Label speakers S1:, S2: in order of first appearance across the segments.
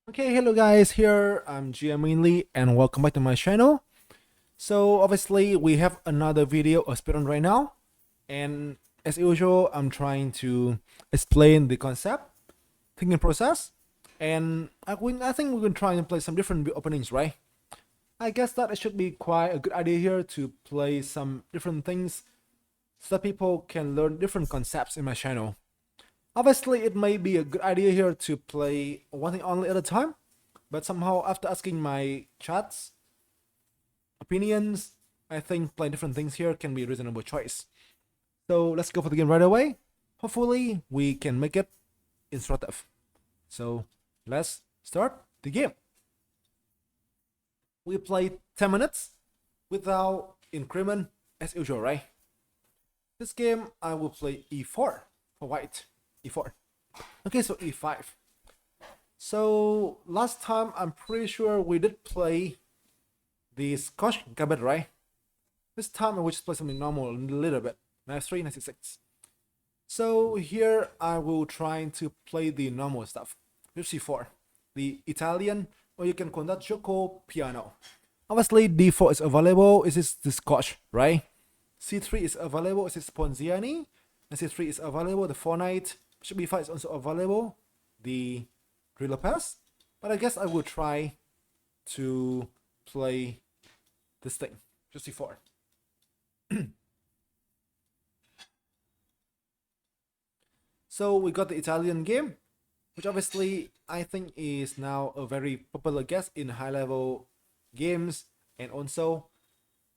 S1: Okay, hello guys, here I'm GM Minh and welcome back to my channel. So obviously we have another video of speedrun right now, and as usual I'm trying to explain the concept, thinking process, and I think we're gonna try and play some different openings, right? I guess that it should be quite a good idea here to play some different things so that people can learn different concepts in my channel. Obviously, it may be a good idea here to play one thing only at a time, but somehow after asking my chats opinions, I think playing different things here can be a reasonable choice. So let's go for the game right away. Hopefully, we can make it instructive. So let's start the game. We play 10 minutes without increment as usual, right? This game I will play e4 for white. e4. Okay, so e5. So last time I'm pretty sure we did play the Scotch Gambit, right? This time I will just play something normal a little bit. Knight 3, knight 6. So here I will try to play the normal stuff. c4, the Italian, or you can call that Choco piano. Obviously d4 is available. It is the Scotch, right? c3 is available. It is Ponziani. And c3 is available. The 4 knight. Bishop b5 is also available. The Lopez. But I guess I will try to play this thing. Just c4. So we got the Italian game, which obviously I think is now a very popular guess in high level games, and also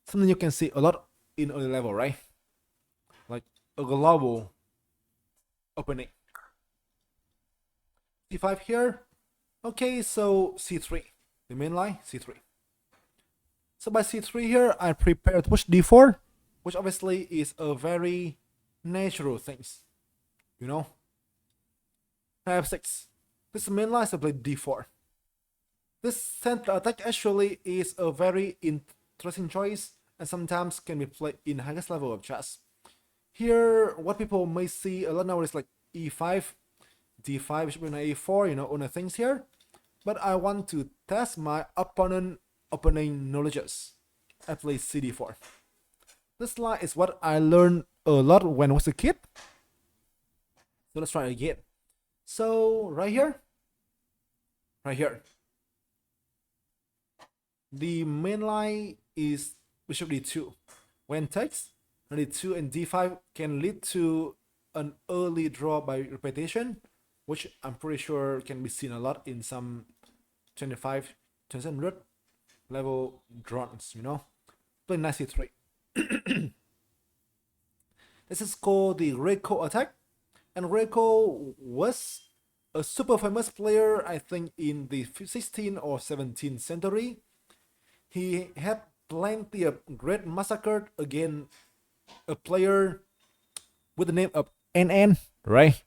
S1: something you can see a lot in early level, right? Like a global opening. c5 here. Okay, so c3, the main line, c3. So by c3 here, I prepare to push d4, which obviously is a very natural thing, you know. f6. This main line, so I play d4. This center attack actually is a very interesting choice and sometimes can be played in highest level of chess. Here, what people may see a lot now is like e5, d5, bishop and a4, you know, on the things here. But I want to test my opponent opening knowledges. I play cd4. This line is what I learned a lot when I was a kid. So let's try again. So right here, the main line is bishop d2. When takes, d2 and d5 can lead to an early draw by repetition, which I'm pretty sure can be seen a lot in some 25, 2700 level drawings, you know. Play knight c3. This is called the Greco Attack, and Greco was a super famous player, I think, in the 16th or 17th century. He had plenty of great massacre against a player with the name of NN, right?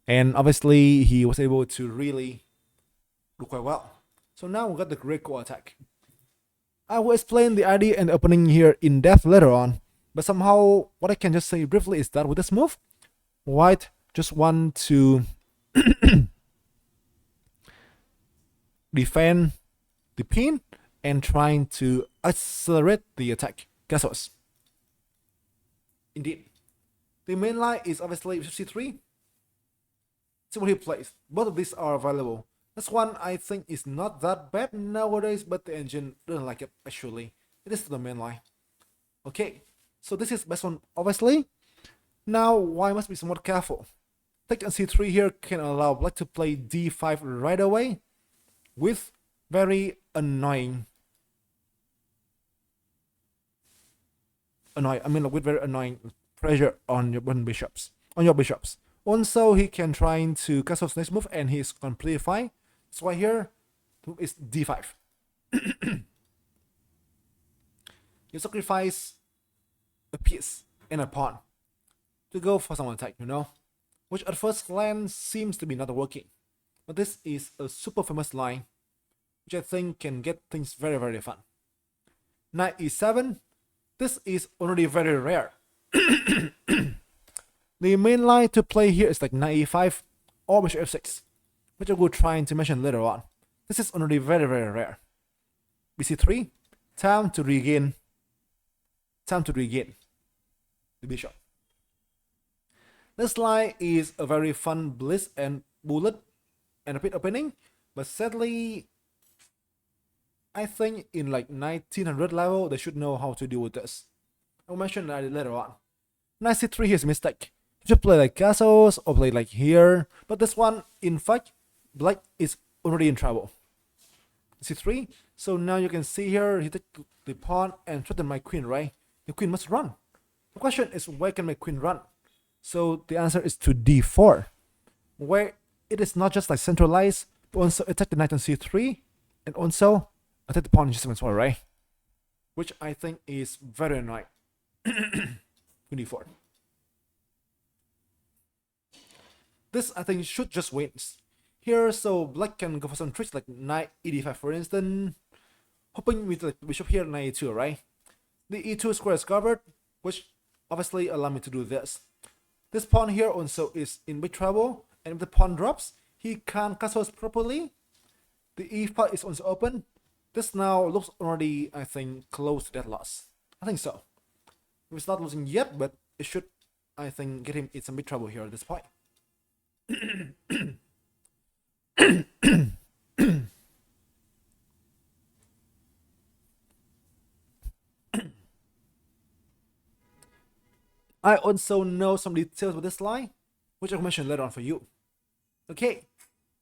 S1: And obviously he was able to really do quite well. So now we got the Greco Attack. I will explain the idea and the opening here in depth later on, but somehow what I can just say briefly is that with this move, white just want to defend the pin and trying to accelerate the attack. Guess what? Indeed. The main line is obviously c3. See what he plays. Both of these are available. This one I think is not that bad nowadays, but the engine doesn't like it actually. It is the main line. Okay, so this is best one obviously. Now why must be somewhat careful. Take on c3 here can allow black to play d5 right away with very annoying with very annoying pressure on your bishops. Also, he can try to castle next move and he's completely fine. That's why here is d5. You sacrifice a piece and a pawn to go for some attack, you know, which at first glance seems to be not working. But this is a super famous line, which I think can get things very, very fun. Knight e7. This is already very rare. The main line to play here is like knight e5 or bishop f6, which I will try to mention later on. This is already very, very rare. bc3, time to regain the bishop. This line is a very fun blitz and bullet and a bit opening, but sadly, I think in like 1900 level, they should know how to deal with this. I'll mention that later on. Knight c3 here is a mistake. You should play like castles or play like here, but this one, in fact, black is already in trouble. c3, so now you can see here, he took the pawn and threatened my queen, right? The queen must run. The question is, where can my queen run? So the answer is to d4, where it is not just like centralized, but also attack the knight on c3, and also attack the pawn on g7 as well, right? Which I think is very annoying. d4. This I think should just wins. Here, so black can go for some tricks like knight e5 for instance, hoping with the bishop here, knight e2, right? The e2 square is covered, which obviously allow me to do this. This pawn here also is in big trouble, and if the pawn drops, he can't castle properly. The e5 is also open. This now looks already, I think, close to that loss. I think so. It's not losing yet, but it should, I think, get him in some big trouble here at this point. I also know some details with this line, which I'll mention later on for you. Okay,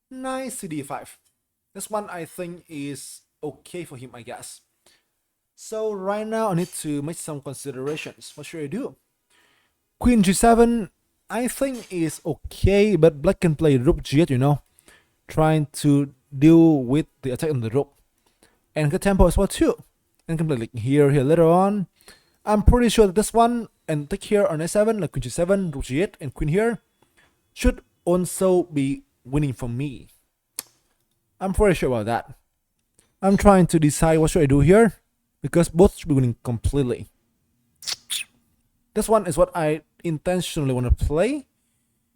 S1: knight cd5. This one I think is okay for him, I guess. So right now I need to make some considerations. What should I do? Queen g7 I think is okay, but black can play rook g8, you know, trying to deal with the attack on the rook. And get tempo as well too. And can play like here later on. I'm pretty sure that this one and take here on a7, like queen g7, rook g8, and queen here should also be winning for me. I'm pretty sure about that. I'm trying to decide what should I do here, because both should be winning completely. This one is what I intentionally want to play,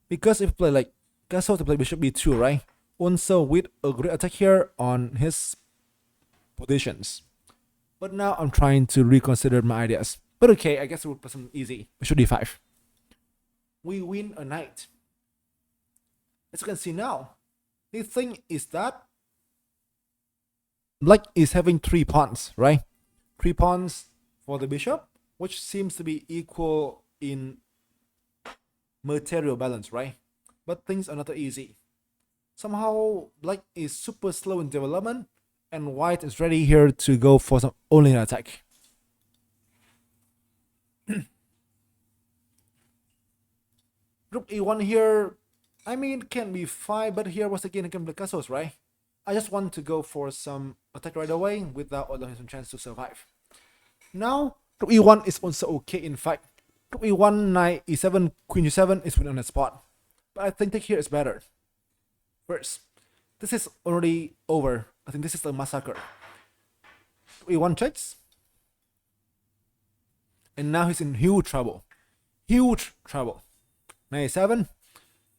S1: because if you play like castle to play bishop b2, right? Also with a great attack here on his positions. But now I'm trying to reconsider my ideas. But okay, I guess we'll play something easy. Bishop d5. We win a knight. As you can see now, the thing is that black is having 3 pawns, right? 3 pawns for the bishop, which seems to be equal in material balance, right? But things are not that easy. Somehow black is super slow in development, and white is ready here to go for some only an attack. Rook e1 here, I mean, can be fine, but here once again I can play castles, right? I just want to go for some attack right away without allowing him some chance to survive. Now, rook e1 is also okay, in fact. Rook e1, knight e7, queen g7 is win on the spot. But I think take here is better. First, this is already over. I think this is a massacre. Rook e1 checks. And now he's in huge trouble. Huge trouble. Knight e7.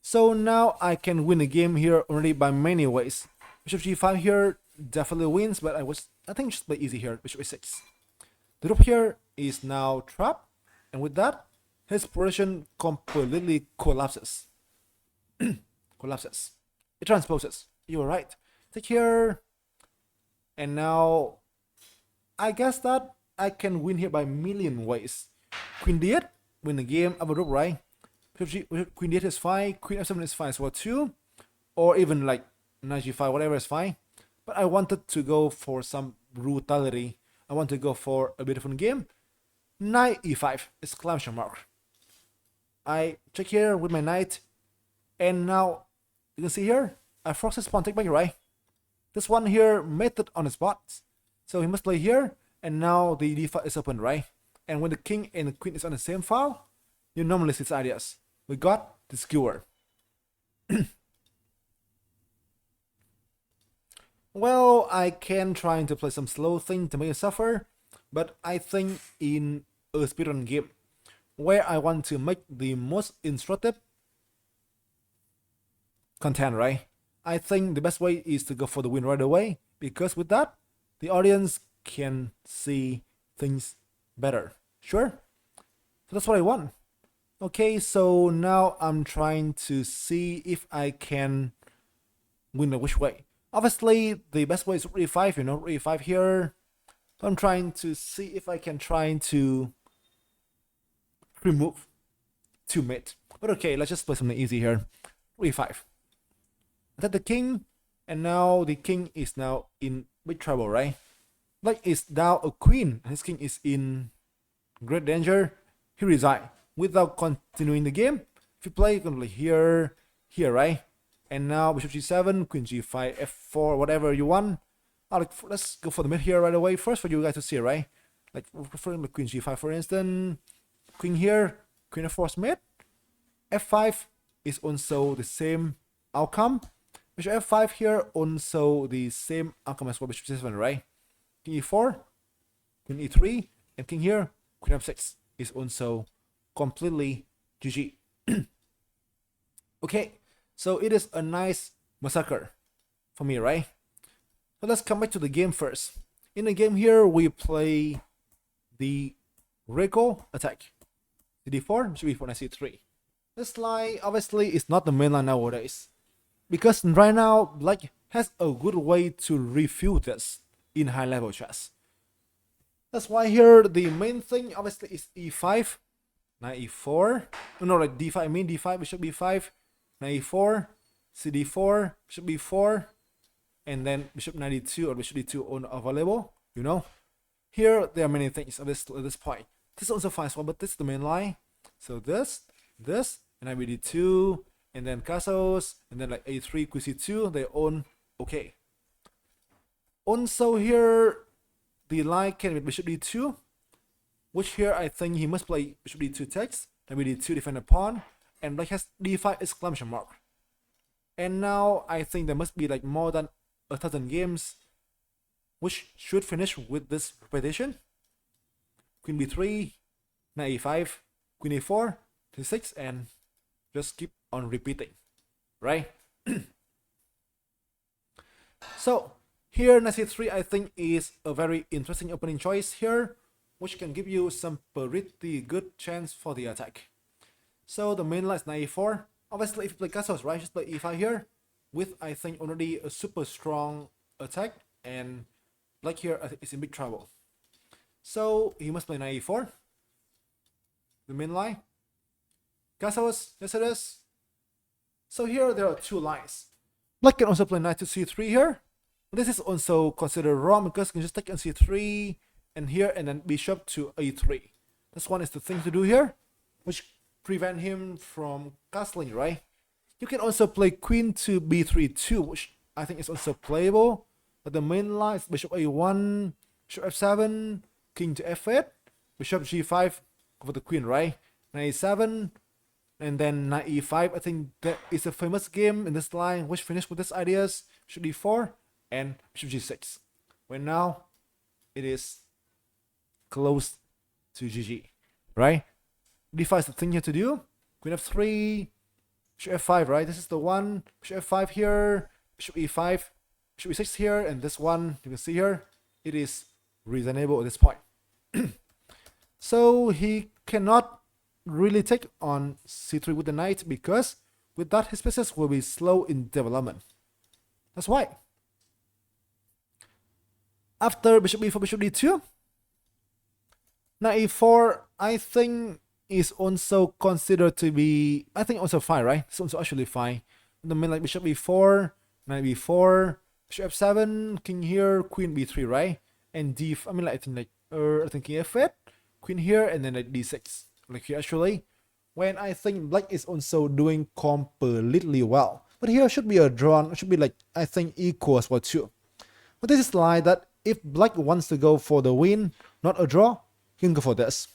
S1: So now I can win the game here already by many ways. Bishop g5 here definitely wins, but I think just play easy here. Bishop a6. The rook here is now trapped, and with that, his position completely collapses. Collapses. It transposes. You were right. Take here, and now I guess that I can win here by a million ways. Queen d8, win the game. I have a rook, right? Queen d8 is fine. Queen f7 is fine as well too, or even like knight g5, whatever is fine. But I wanted to go for some brutality. I want to go for a beautiful game. Knight e5, exclamation mark. I check here with my knight, and now you can see here I force his pawn take back, right? This one here made it on the spot, so he must play here, and now the d5 is open, right? And when the king and the queen is on the same file, you normally see its ideas. We got the skewer. Well, I can try to play some slow thing to make it suffer, but I think in a speedrun game where I want to make the most instructive content, right? I think the best way is to go for the win right away, because with that, the audience can see things better. Sure? So that's what I want. Okay, so now I'm trying to see if I can win the which way. Obviously, the best way is rook e5, rook e5 here. So I'm trying to see if I can try to remove to mate. But okay, let's just play something easy here. Rook e5. Attack the king, and now the king is now in big trouble, right? Black is now a queen, and his king is in great danger. He resigns without continuing the game. If you play, you can play here, right? And now bishop g7, queen g5, f4, whatever you want. Let's go for the mid here right away. First, for you guys to see, right? Like preferring the queen g5, for instance. Queen here, queen f4 mid. f5 is also the same outcome. Bishop f5 here, also the same outcome as well. Bishop g7, right? King e4, queen e3, and king here, queen f6 is also completely GG. Okay, so it is a nice massacre for me, right? But let's come back to the game first. In the game here, we play the Greco Attack. d4, bishop e4, and c3. This line obviously is not the main line nowadays, because right now Black has a good way to refute this in high level chess. That's why here the main thing obviously is e5, knight e4, no, like d5, I mean d5, bishop b5, knight e4, cd4, bishop b4, and then bishop knight d2 or bishop d2 on available, Here there are many things at this point. This is also fine as well, but this is the main line. So this, and knight d2, and then castles, and then like a3, queen c2, they own okay. Also here, the line can be bishop d2, which here I think he must play bishop d2 takes, knight d2 defend the pawn, and Black has d5 exclamation mark. And now I think there must be like more than 1,000 games, which should finish with this repetition. Queen b3, knight e5, queen a4, d6, and just keep on repeating, right? So here knight c3 I think is a very interesting opening choice here, which can give you some pretty good chance for the attack. So the main line is knight e4. Obviously if you play castles, right, just play e5 here with I think already a super strong attack, and Black here is in big trouble. So he must play knight e4. The main line. Castles, yes it is. So here there are two lines. Black can also play knight to c3 here. This is also considered wrong because you can just take on c3 and here, and then bishop to a3. This one is the thing to do here, which prevent him from castling, right? You can also play queen to b3 too, which I think is also playable. But the main line is bishop a1, bishop f7, king to f8, bishop g5 for the queen, right? Knight e7, and then knight e5. I think that is a famous game in this line which finished with these ideas. Bishop d4 and bishop g6. When now it is close to GG, right? d5 is the thing here to do. Queen f3, bishop f5, right? This is the one. Bishop f5 here, bishop e5, bishop e6 here, and this one you can see here. It is reasonable at this point. So he cannot really take on c3 with the knight, because with that his pieces will be slow in development. That's why. After bishop e4, bishop d2, knight e4 I think is also considered to be, I think also fine, right? It's also actually fine. The main like bishop e4, knight b4, bishop f7, king here, queen b3, right? And d, I mean like I think king f8, queen here, and then like d6. Like here actually, when I think Black is also doing completely well. But here should be a draw, it should be like I think equal as well too. But this is like that if Black wants to go for the win, not a draw, he can go for this.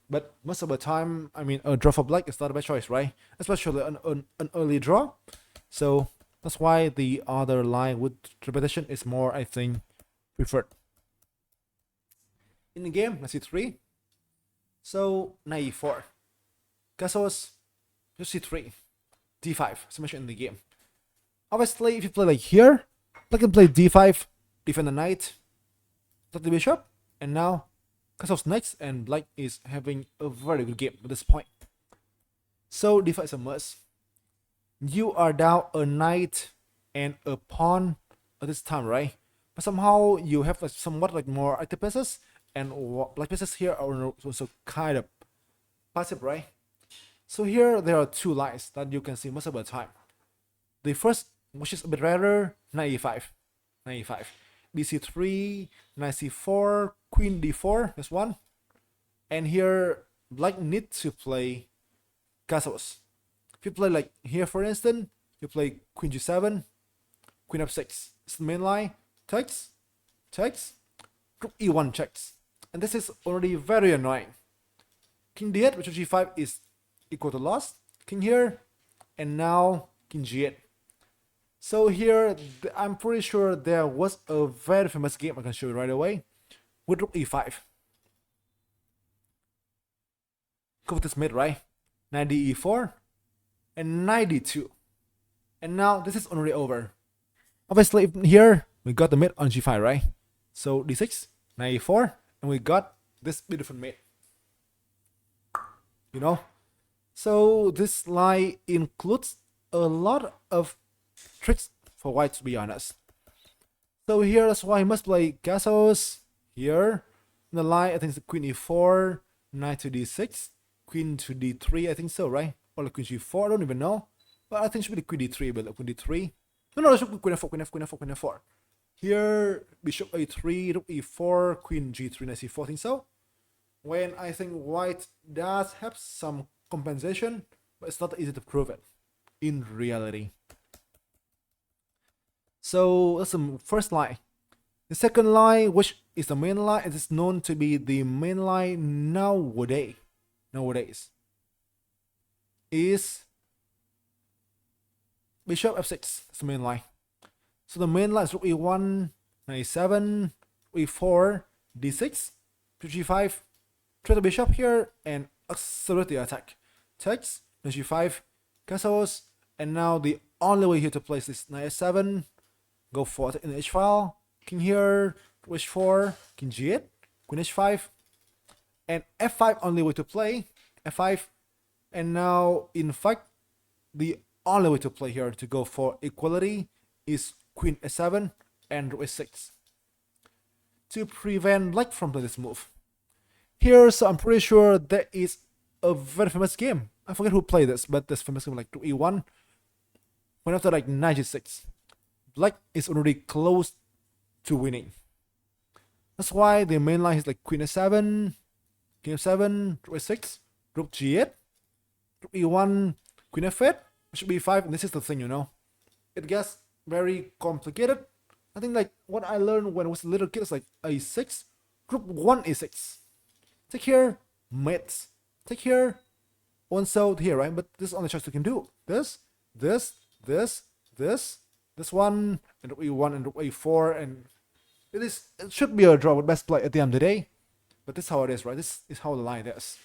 S1: But most of the time, I mean, a draw for Black is not a bad choice, right? Especially an early draw. So that's why the other line with repetition is more, I think, preferred. In the game, let's see 3. So knight e4, castles, c3, d5, as mentioned in the game. Obviously, if you play like here, black can play d5, defend the knight, take the bishop, and now castle's next, and black is having a very good game at this point. So d5 is a must. You are down a knight and a pawn at this time, right? But somehow you have like somewhat like more active pieces, and black pieces here are also kind of passive, right? So here there are two lines that you can see most of the time. The first, which is a bit rarer, knight e5, bc3, knight c4, queen d4, that's one. And here black needs to play castles. If you play like here, for instance, you play queen g7, queen f6. It's the main line. Takes, rook e1 checks. And this is already very annoying. King d8, which g5 is equal to loss. King here, and now king g8. So here, I'm pretty sure there was a very famous game I can show you right away with rook e5. Go with this mate, right? Knight e4 and knight d2. And now this is already over. Obviously, here we got the mate on g5, right? So d6, knight e4, and we got this beautiful mate. You know? So this line includes a lot of tricks for white, to be honest. So here, that's why he must play castles here. In the line, I think it's queen e4, knight to d6, queen to d3, I think so, right? Or like queen g4, I don't even know. But I think it should be queen d3, but like queen d3. No, it should be queen f4, queen f4, queen f4, queen f4. Here, bishop a3, rook e4, queen g3, knight c4, I think so. When I think white does have some compensation, but it's not easy to prove it in reality. So that's the first line. The second line, which is the main line, it is known to be the main line nowadays, is bishop f6. That's the main line. So the main line is rook e1, knight e7, e4, d6, g5, trade the bishop here, and accelerate the attack. Takes, knight g5, castles, and now the only way here to place this knight f7, go for it in the h file, king here, h4, king g8, queen h5, and f5 only way to play, f5, and now in fact the only way to play here to go for equality is queen s7 and rook h6 to prevent black from playing this move. Here, so I'm pretty sure there is a very famous game. I forget who played this, but this famous game like rook e1. When after like knight g6, black is already close to winning. That's why the main line is like queen s7, king f7, rook h6, rook g8, rook e1, queen f8, bishop b5, and this is the thing, you know. It gets very complicated. I think like what I learned when I was a little kid is like a6, rook 1 a6. Take here, mates. Take here, one so here, right? But this is the only choice you can do. This, this one, and rook e1 and rook a4, and it should be a draw with best play at the end of the day. But this is how it is, right? This is how the line is.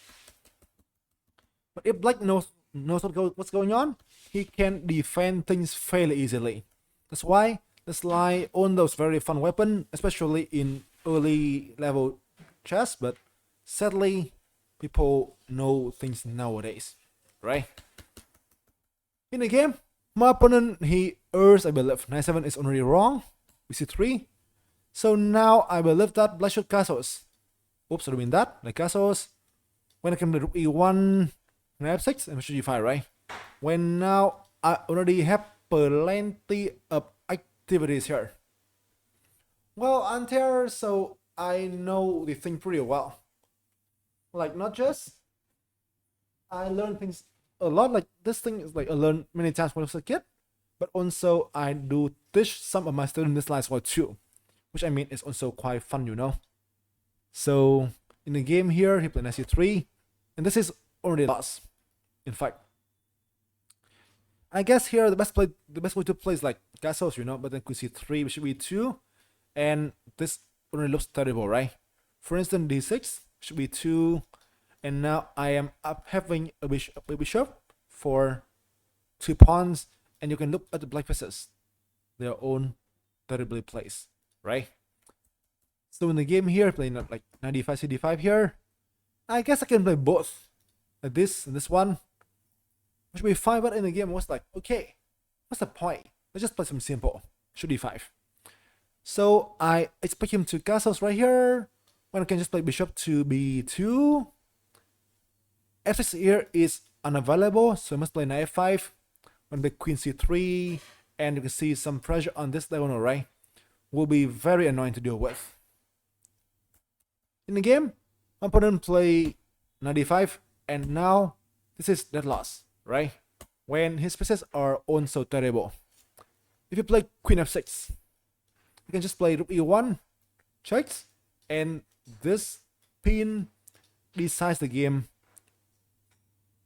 S1: But if black knows what's going on, he can defend things fairly easily. That's why this line owns those very fun weapon, especially in early level chess. But sadly, people know things nowadays, right? In the game, my opponent, he errs, I believe. Knight 7 is already wrong. bc3. So now I believe that black should castles. Oops, I don't mean that. Like castles. When I come to rook e1, knight f6, and bishop g5, right? When now I already have plenty of activities here. Well, until so I know the thing pretty well. Like not just I learn things a lot, like this thing is like I learned many times when I was a kid, but also I do teach some of my students this line as well too, which I mean is also quite fun, you know. So in the game here, he played knight c3, and this is already lost. In fact, I guess here the best way to play is like castles, you know. But then queen c3, bishop e2, and this already looks terrible, right? For instance, d6, bishop e2, and now I am up having a bishop for 2 pawns, and you can look at the black pieces. their own terribly placed, right? So in the game here, playing like 95 CD5 here, I guess I can play both, like this and this one, which will be fine. But in the game, I was like, okay, what's the point? Let's just play some simple, shoot D5. So I expect him to castles right here, when I can just play bishop to B2. F6 here is unavailable, so I must play knight F5. When the queen C3, and you can see some pressure on this diagonal, right? Will be very annoying to deal with. In the game, my opponent play knight D5, and now this is dead loss, right? When his pieces are also terrible. If you play queen F6, you can just play rook E1, checks, and this pin decides the game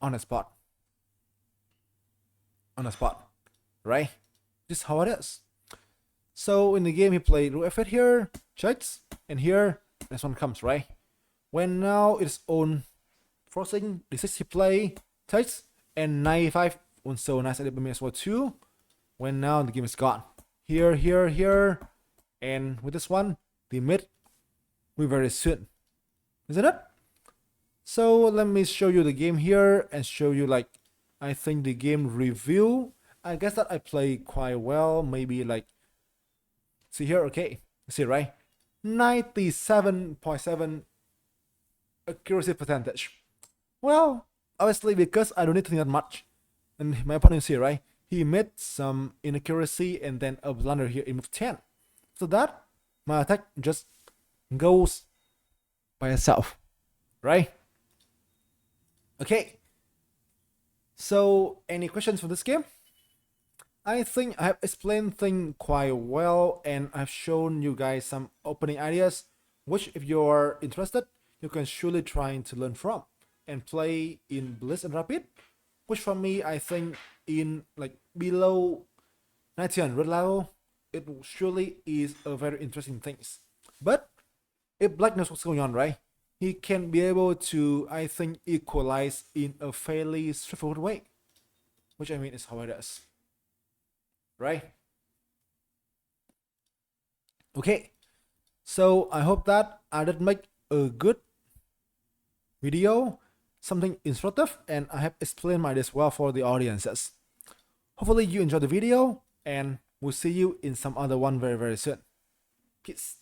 S1: on the spot. Right? This is how it is. So in the game, he played rook F8 here, checks, and here this one comes, right? When now it's on forcing D6, he play takes, and knight E5 also nice at me as well too. When now the game is gone. Here, and with this one, the mid will very soon, isn't it? So let me show you the game here and show you, like, I think the game review. I guess that I play quite well. Maybe like, see here, okay, see right, 97.7 accuracy percentage. Well, obviously because I don't need to think that much. And my opponent here, right, he made some inaccuracy and then a blunder here in move 10. So that my attack just goes by itself, right? Okay. So any questions for this game? I think I have explained things quite well, and I've shown you guys some opening ideas, which if you're interested, you can surely try to learn from and play in Blitz and Rapid, which for me, I think in like below 1900 level, it surely is a very interesting thing. But if Black knows what's going on, right, he can be able to, I think, equalize in a fairly straightforward way, which I mean is how it is. Right? Okay, so I hope that I did make a good video, something instructive, and I have explained my ideas well for the audiences. Hopefully you enjoyed the video, and we'll see you in some other one very soon. Peace.